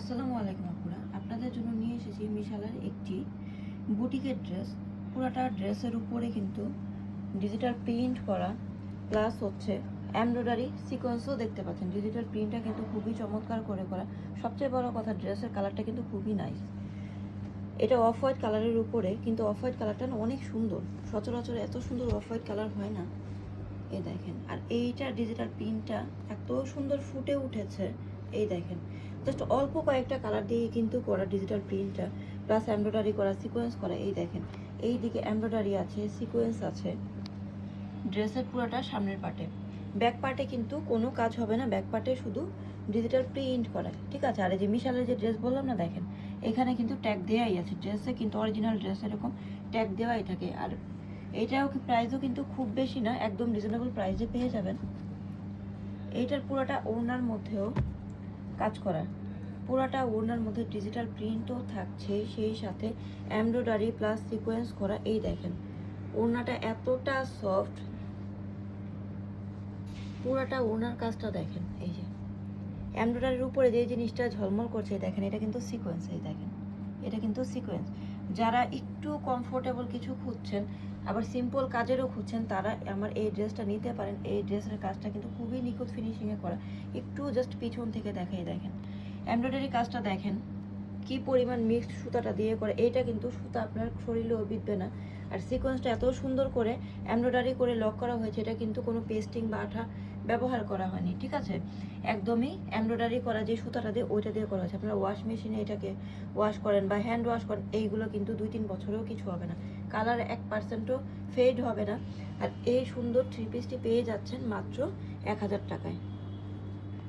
আসসালামু আলাইকুম আপুরা, আপনাদের জন্য নিয়ে এসেছি মিশালার একটি বুটিকের ড্রেস। পুরাটা ড্রেসের উপরে কিন্তু ডিজিটাল প্রিন্ট করা, প্লাস হচ্ছে এমব্রয়ডারি সিকোয়েন্সও দেখতে পাচ্ছেন। ডিজিটাল প্রিন্টটা কিন্তু খুবই চমৎকার করে করা। সবচেয়ে বড় কথা, ড্রেসের কালারটা কিন্তু খুবই নাইস। এটা অফ হোয়াইট কালারের উপরে, কিন্তু অফ হোয়াইট কালারটা না অনেক সুন্দর। সচরাচর এত সুন্দর অফ হোয়াইট কালার হয় না। এই দেখেন, আর এইটা ডিজিটাল প্রিন্টটা এত সুন্দর ফুটে উঠেছে। এই দেখেন, জাস্ট অল্প কয়েকটা কালার দিয়ে কিন্তু করা ডিজিটাল প্রিন্টটা, প্লাস এমব্রয়ডারি করা, সিকোয়েন্স করা। এই দেখেন, এই দিকে এমব্রয়ডারি আছে, সিকোয়েন্স আছে ড্রেসের পুরোটা সামনের পার্টে। ব্যাক পার্টে কিন্তু কোনো কাজ হবে না, ব্যাক পার্টে শুধু ডিজিটাল প্রিন্ট করা, ঠিক আছে। আর এই যে মিশালের যে ড্রেস বললাম না, দেখেন এখানে কিন্তু ট্যাগ দেওয়াই আছে ড্রেসে, কিন্তু অরিজিনাল ড্রেস এরকম ট্যাগ দেওয়াই থাকে। আর এইটাও প্রাইসও কিন্তু খুব বেশি না, একদম রিজনেবল প্রাইসে পেয়ে যাবেন। এইটার পুরোটা ওড়নার মধ্যেও কাজ করা, পুরোটা ওড়নার মধ্যে ডিজিটাল প্রিন্টও থাকছে, সেই সাথে এমব্রয়ডারি প্লাস সিকোয়েন্স করা। এই দেখেন, ওড়নাটা এতটা সফট, পুরোটা ওড়নার কাজটা দেখেন। এই যে এমব্রয়ডারির উপরে যে জিনিসটা ঝলমল করছে, দেখেন এটা কিন্তু সিকোয়েন্স। এই দেখেন, এটা কিন্তু সিকোয়েন্স। যারা একটু কমফোর্টেবল কিছু খুঁজছেন, আবার সিম্পল কাজেরও খুঁজছেন, তারা আমার এই ড্রেসটা নিতে পারেন। এই ড্রেসের কাজটা কিন্তু খুবই নিখুঁত ফিনিশিংয়ে করা। একটু জাস্ট পিছন থেকে দেখাই, দেখেন এমব্রয়ডারি কাজটা দেখেন কি পরিমাণ মিক্সড সুতাটা দিয়ে করে। এইটা কিন্তু সুতা আপনার শরীরেও বিঁধবে না। আর সিকোয়েন্সটা এত সুন্দর করে এমব্রয়ডারি করে লক করা হয়েছে, এটা কিন্তু কোনো পেস্টিং বা আঠা ব্যবহার করা হয়নি, ঠিক আছে। একদমই এমব্রয়ডারি করা যে সুতাটা দিয়ে, ওইটা দিয়ে করা হয়েছে। আপনারা ওয়াশ মেশিনে এটাকে ওয়াশ করেন বা হ্যান্ড ওয়াশ করেন, এইগুলো কিন্তু 2-3 বছরেও কিছু হবে না, কালার 1%ও ফেড হবে না। আর এই সুন্দর থ্রি পিসটি পেয়ে যাচ্ছেন মাত্র 1000 টাকায়।